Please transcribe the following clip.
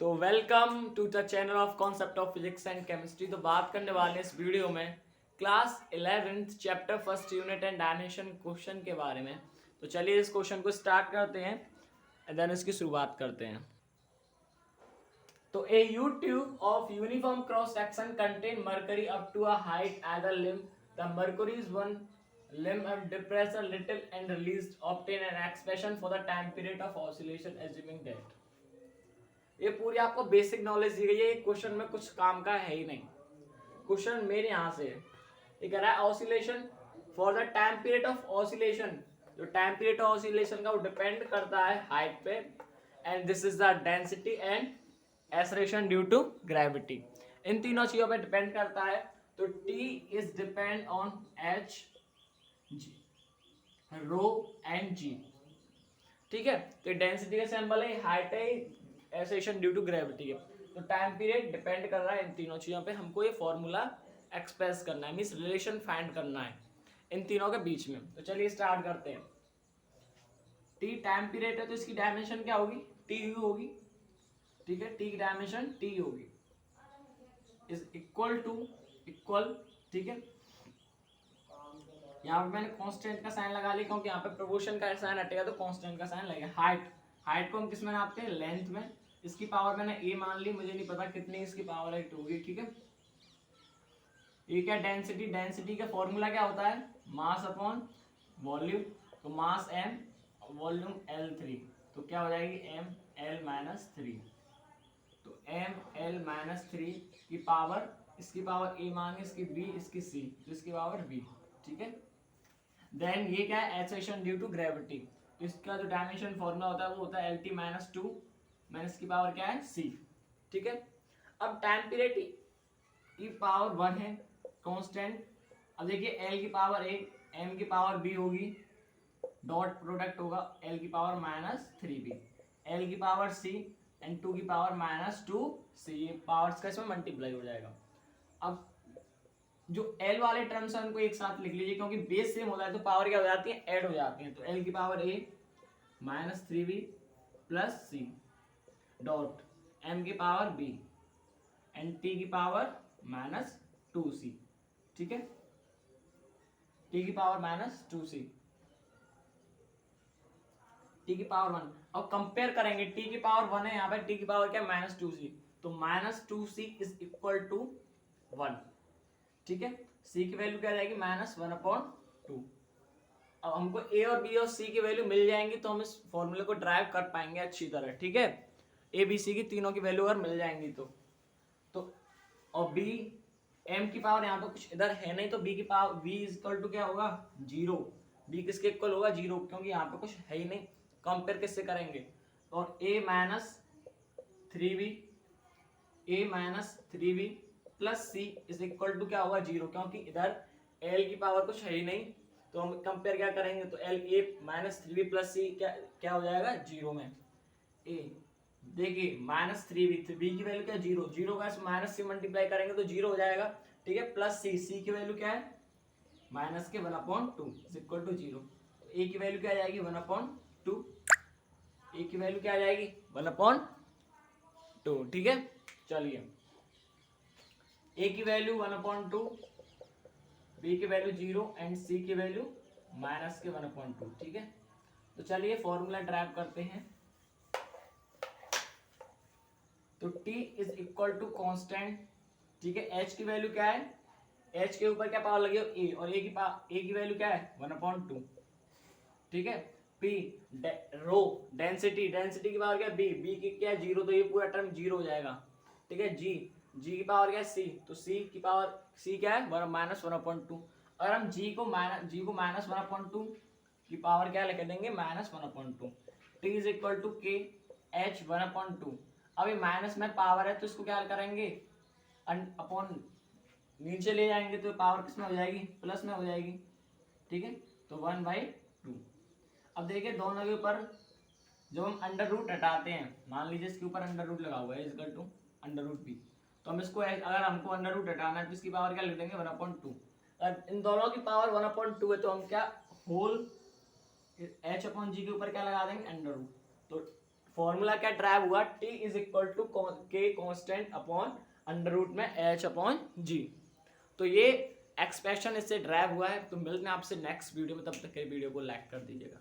तो welcome to the channel of concept of physics and chemistry. तो बात करने वाले हैं इस वीडियो में class 11th chapter first unit and dimension question के बारे में। तो चलिए इस क्वेश्चन को स्टार्ट करते हैं एंड देन इसकी शुरुआत करते हैं। तो a U tube of uniform cross section contain mercury up to a height at the limb. The mercury is one limb and depress a little and released obtain an expression for the time period of oscillation assuming that। ये पूरी आपको basic knowledge दी गई है। Question में कुछ काम का है ही नहीं। क्वेश्चन मेरे यहां से ये कह रहा है oscillation for the time period of oscillation. जो टाइम पीरियड ऑफ ऑसिलेशन का वो डिपेंड करता है हाइट पे and this is the density and acceleration due to gravity. इन तीनों चीजों पे डिपेंड करता है। तो T is depend on H rho and G. ठीक है, तो डेंसिटी का सिंबल है, हाइट है, एक्सेलरेशन ड्यू टू ग्रेविटी है। तो टाइम पीरियड डिपेंड कर रहा है इन तीनों चीजों पे। हमको ये फॉर्मूला एक्सप्रेस करना है, मींस रिलेशन फाइंड करना है इन तीनों के बीच में। तो चलिए स्टार्ट करते हैं। टी टाइम पीरियड है तो इसकी डायमेंशन क्या होगी, टी यू होगी। ठीक है, टी की डायमेंशन टी होगी इज इक्वल टू इक्वल। ठीक है, यहाँ पे मैंने कांस्टेंट का साइन लगा लिया क्योंकि यहाँ पे प्रोपोर्शन का साइन हटेगा तो कांस्टेंट का साइन लगेगा। हाइट को हम किस में नापते हैं, लेंथ में। इसकी पावर मैंने ए मान ली, मुझे नहीं पता कितनी इसकी पावर है, 2 होगी। ठीक है, ये क्या डेंसिटी, डेंसिटी का फॉर्मूला क्या होता है, मास अपॉन वॉल्यूम। तो मास m वॉल्यूम L3, तो क्या हो जाएगी m L माइनस 3। तो m L माइनस 3 की पावर, इसकी पावर a मांगे, इसकी b, इसकी c, तो इसकी पावर b। ठीक है, देन ये क्या है, एक्सेलरेशन ड्यू टू ग्रेविटी। तो इसका जो डायमेंशन फॉर्मूला होता है वो होता है LT माइनस 2 माइनस की पावर क्या है c। ठीक है, अब टाइम पीरियड की पावर 1 है कांस्टेंट। अब देखिए L की पावर a, m की पावर b होगी, डॉट प्रोडक्ट होगा L की पावर माइनस 3b, L की पावर c एंड 2 की पावर माइनस 2c। ये पावर्स का इसमें मल्टीप्लाई हो जाएगा। अब जो L वाले टर्म्स हैं उनको एक साथ लिख लीजिए क्योंकि बेस सेम होता है तो पावर क्या हो जाती है, ऐड हो जाती है। तो L की power a minus 3b plus c dot m की पावर b एंड t की पावर माइनस 2c। ठीक है, t की पावर माइनस 2c, t की पावर 1। अब कंपेयर करेंगे, t की पावर 1 है यहाँ पे, t की पावर क्या माइनस 2c, तो minus 2c is equal to 1। ठीक है, c की वैल्यू क्या जाएगी, माइनस 1/2। अब हमको a और b और c की वैल्यू मिल जाएंगी तो हम इस फॉर्मूले को ड्राइव कर पाएंगे अच्छी तरह। ठीक है, a b c की तीनों की वैल्यू अगर मिल जाएंगी तो और b m की पावर यहाँ तो कुछ इधर है नहीं, तो b की power b is equal to क्या होगा, 0। b किसके इक्वल होगा, 0, क्योंकि यहाँ पे कुछ है ही नहीं। कंपेयर किससे करेंगे, और a minus 3b plus c is equal to क्या होगा, 0, क्योंकि इधर l की पावर कुछ है ही नहीं। तो हम कंपेयर क्या करेंगे, तो l a minus 3b plus c क्या हो जाएगा, 0 में। a देखिए माइनस 3b, b की वैल्यू क्या, 0, 0 का माइनस से मल्टीप्लाई करेंगे तो 0 हो जाएगा। ठीक है, प्लस c की वैल्यू क्या है, माइनस के 1/2 इज इक्वल टू 0। a की वैल्यू क्या आ जाएगी, 1/2। a की वैल्यू क्या आ जाएगी, 1/2। ठीक है, चलिए a की वैल्यू 1/2, b की वैल्यू 0 एंड c की वैल्यू माइनस के 1/2। ठीक है, तो चलिए फॉर्मूला ड्राइव करते हैं। तो t is equal to constant. ठीक है, h की वैल्यू क्या है, h के ऊपर क्या पावर लगी हो, a, और a की वैल्यू क्या है, 1/2। ठीक है, p रो डेंसिटी की पावर क्या है, b की क्या है, 0, तो ये पूरा टर्म 0 हो जाएगा। ठीक है, g की पावर क्या है, c, तो c की पावर c क्या है, माइनस 1/2। अगर हम g को माइनस 1/2 की पावर क्या लिख देंगे, minus 1/2। t is equal to k h 1/2। अब ये माइनस में पावर है तो इसको क्या करेंगे, अपॉन नीचे ले जाएंगे तो पावर किस में हो जाएगी, प्लस में हो जाएगी। ठीक है, तो 1/2। अब देखिए दोनों के ऊपर जब हम अंडर रूट हटाते हैं, मान लीजिए इसके ऊपर अंडर रूट लगा हुआ है is equal to under root b, तो हम इसको अगर हमको अंडर रूट हटाना है तो इसकी पावर क्या लिख देंगे, 1/2। अगर इन दोनों की पावर 1/2 है तो हम क्या होल h/g के ऊपर क्या लगा देंगे, अंडर रूट। तो फॉर्मूला क्या ड्राइव हुआ, t is equal to k constant upon under root में h अपॉन g। तो ये एक्सप्रेशन इससे ड्राइव हुआ है। तो मिलते हैं आपसे नेक्स्ट वीडियो में, तब तक के वीडियो को लाइक कर दीजिएगा।